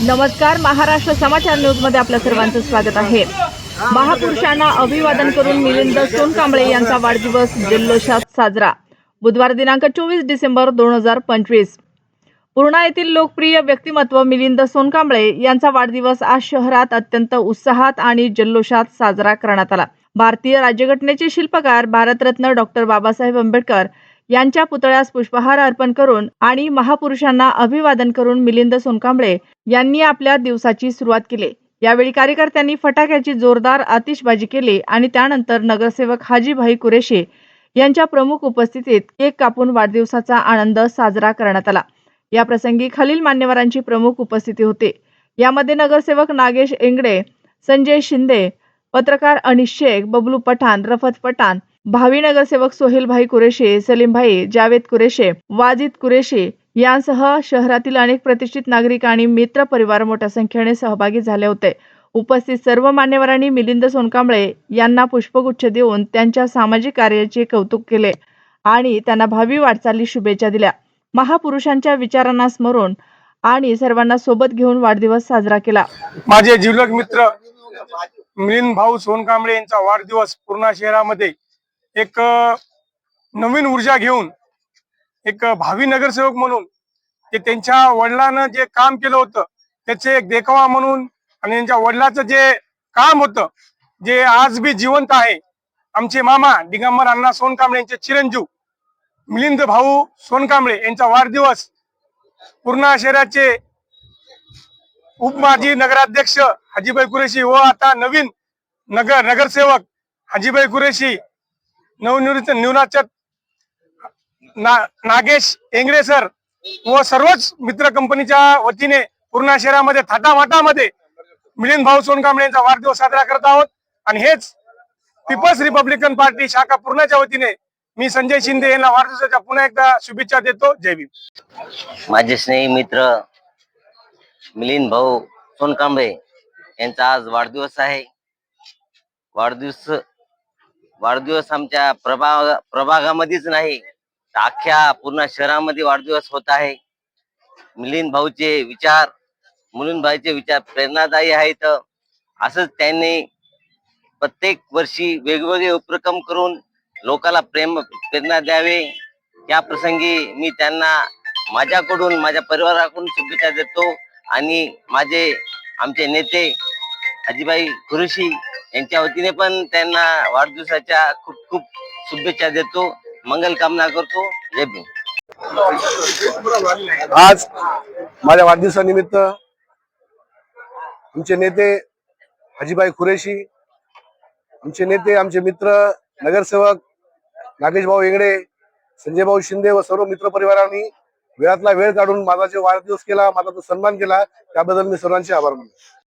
नमस्कार, महाराष्ट्र समाचार न्यूज मध्ये आपल्या सर्वांचं स्वागत आहे। महापुरुषांना अभिवादन करून मिलिंद सोनकांबळे यांचा वाढदिवस जल्लोषात साजरा। बुधवार दिनांक 24 डिसेंबर 2025 पूर्णा येथील लोकप्रिय व्यक्तिमत्व मिलिंद सोनकांबळे यांचा वाढदिवस आज शहरात अत्यंत उत्साहात आणि जल्लोषात साजरा करण्यात आला। भारतीय राज्यघटनेचे शिल्पकार भारतरत्न डॉक्टर बाबासाहेब आंबेडकर यांच्या पुतळ्यास पुष्पहार अर्पण करून आणि महापुरुषांना अभिवादन करून मिलिंद सोनकांबळे यांनी आपल्या दिवसाची सुरुवात केली। यावेळी कार्यकर्त्यांनी फटाक्याची जोरदार आतिषबाजी केली आणि त्यानंतर नगरसेवक हाजीभाई कुरेशी यांच्या प्रमुख उपस्थितीत केक कापून वाढदिवसाचा आनंद साजरा करण्यात आला। या प्रसंगी खालील मान्यवरांची प्रमुख उपस्थिती होती। यामध्ये नगरसेवक नागेश एंगडे, संजय शिंदे, पत्रकार अनिश शेख, बबलू पठाण, रफत पठाण, भावी नगरसेवक सोहेलभाई कुरेशी, सलीमभाई, जावेद कुरेशी, वाजिद कुरेशी यांसह शहरातील अनेक प्रतिष्ठित नागरिक आणि मित्र परिवार मोठ्या संख्येने सहभागी झाले होते। उपस्थित सर्व मान्यवरांनी मिलिंद सोनकांबळे यांना पुष्पगुच्छ देऊन त्यांच्या सामाजिक कार्याचे कौतुक केले आणि त्यांना भावी वाटचालीस शुभेच्छा दिल्या। महापुरुषांच्या विचारांना स्मरून आणि सर्वांना सोबत घेऊन वाढदिवस साजरा केला। माझे जिवलग मित्र मिलिंद भाऊ सोनकांबळे यांचा वाढदिवस पूर्णा शहरामध्ये एक नवीन ऊर्जा घेऊन एक भावी नगरसेवक म्हणून ते त्यांच्या वडिलांना जे काम केलं होतं त्याचे एक देखावा म्हणून आणि त्यांच्या वडिलांचं जे काम होतं जे आज बी जिवंत आहे, आमचे मामा दिगंबर अण्णा सोनकांबळे यांचे चिरंजीव मिलिंद भाऊ सोनकांबळे यांचा वाढदिवस पूर्णा शहराचे उपमाजी नगराध्यक्ष हाजीभाई कुरेशी व आता नवीन नगरसेवक हाजीभाई कुरेशी, नवनिर्वाचित नागेश एंगडे सर व सर्वच मित्र कंपनीच्या वतीने पूर्णा शहरामध्ये थाटामाटामध्ये मिलिंद भाऊ सोनकांबळे यांचा वाढदिवस साजरा करत आहोत। आणि हेच पीपल्स रिपब्लिकन पार्टी शाखा पूर्णाच्या वतीने मी संजय शिंदे यांना वाढदिवसाच्या पुन्हा एकदा शुभेच्छा देतो। जय भीम। माझे स्नेही मित्र मिलिंद भाऊ सोनकांबळे यांचा आज वाढदिवस आहे। वाढदिवस आमच्या प्रभागामध्येच नाही, अख्ख्या पूर्ण शहरामध्ये वाढदिवस होत आहे। मिलिंद भाईचे विचार प्रेरणादायी आहेत। असंच त्यांनी प्रत्येक वर्षी वेगवेगळे उपक्रम करून लोकांना प्रेरणा द्यावे। या प्रसंगी मी त्यांना माझ्याकडून, माझ्या परिवाराकडून शुभेच्छा देतो आणि आमचे नेते हाजीभाई कुरेशी यांच्या वतीने पण त्यांना वाढदिवसाच्या खूप खूप शुभेच्छा देतो, मंगल कामना करतो। जय भीम। आज माझ्या वाढदिवसानिमित्त आमचे नेते हाजीभाई कुरेशी, आमचे नेते, आमचे मित्र नगरसेवक नागेश भाऊ एंगडे, संजय भाऊ शिंदे व सर्व मित्र परिवारांनी वेळातला वेळ काढून माझा जो वाढदिवस केला, माझा जो सन्मान केला, त्याबद्दल मी सर्वांचे आभार मानतो।